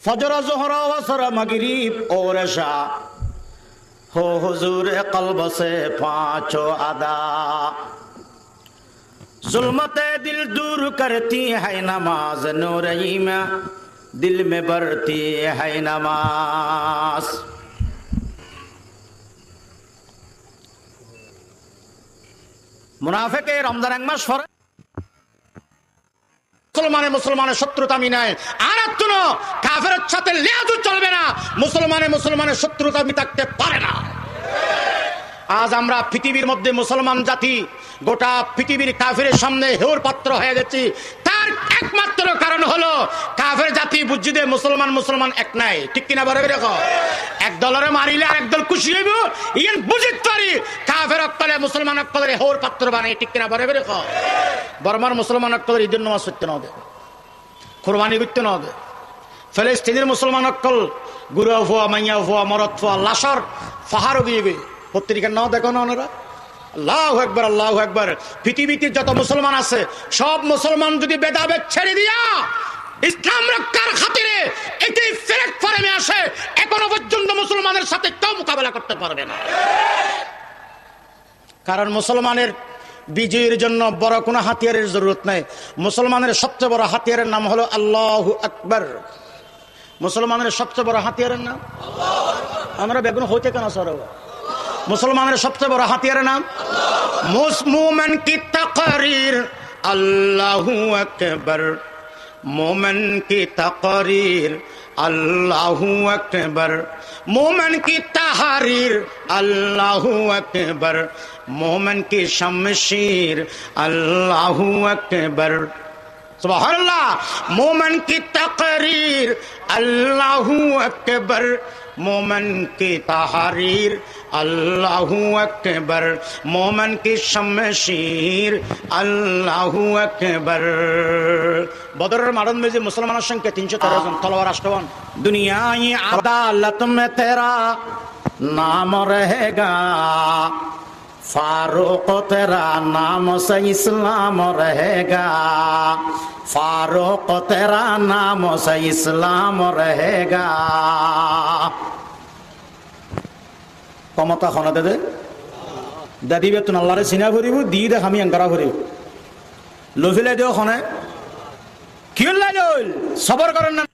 फजर ज़ोहर असर मगरिब और इशा हो हुजूर क़ल्ब से पांचों अदा। जुल्मते दिल दूर करती है नमाज, नूर ईमान दिल में बढ़ती है नमाज। মুনাফিকে রমজান এক মাস পরে মুসলমানের শত্রুতা মিনায় আর একজন কাফেরের সাথে লেয়াজু চলবে না। মুসলমানের শত্রুতা মিটাতে পারে না। আজ আমরা পৃথিবীর মধ্যে মুসলমান জাতি গোটা পৃথিবীর কাফেরের সামনে হেউর পাত্র হয়ে গেছি। তার একমাত্র কারণ হলো কাফের জাতি বুঝি দে মুসলমান এক নাই, ঠিক কিনা বলে দেখো। এক দলের মারিলে আর একদল খুশি হইব, ইয়েন বুঝিত পারি কাফের অক্কলে মুসলমান অক্কলের হেউর পাত্র বানাই, ঠিক কিনা বলে দেখো। বর্মার মুসলমান অক্কলের ঈদের নামাজ পড়তে না হবে, কোরবানি করতে না হবে। ফিলিস্তিনের মুসলমান অক্কল গুরু ফুয়া মাইয়া ফুয়া মরদ ফুয়া লাশর ফাহারও গিয়ে পত্রিকার নাও দেখো না ওনারা। আল্লাহু আকবার, আল্লাহু আকবার। পৃথিবীতে যত মুসলমান আছে সব মুসলমান যদি ভেদাভেদ ছেড়ে দিয়া ইসলাম রক্ষার খাতিরে একই প্ল্যাটফর্মে আসে, এখনো পর্যন্ত মুসলমানের সাথে কেউ মোকাবেলা করতে পারবে না। কারণ মুসলমানের বিজয়ের জন্য বড় কোনো হাতিয়ারের জরুরত নাই। মুসলমানের সবচেয়ে বড় হাতিয়ারের নাম হলো আল্লাহু আকবার। মুসলমানের সবচেয়ে বড় হাতিয়ারের নাম আমরা বেগুন হইতে কেন সর। মুসলমানের সবচেয়ে বড় হাতিয়ারের নাম মোমেন কি তাকরীর আল্লাহু আকবার, মোমেন কি তাকরীর আল্লাহু আকবার, মোমেন কি তাহারির আল্লাহু আকবার, মোমেন কি শমশীর আল্লাহু আকবার। সুবহানাল্লাহ। মোমেন কি তাকরীর আল্লাহু আকবার, মোমেন কি তাহারির আল্লাহু আকবার, মোমেন কি শমশীর আল্লাহু আকবার। বদরের মারণ में মুসলমানের সংখ্যা 313 জন, তলোয়ার 8 দুনিয়ায় আদালত में तेरा नाम रहेगा, फारूक तेरा नाम से इस्लाम रहेगा, फारूक तेरा नाम से इस्लाम रहेगा। ক্ষমতা খনা দে দাদি বেতন আল্লাহরে চিনা ভরিব দি দেখ আমি আঙ্কারা ভরিব লভিলে দিও খনে কি সবর করেন না।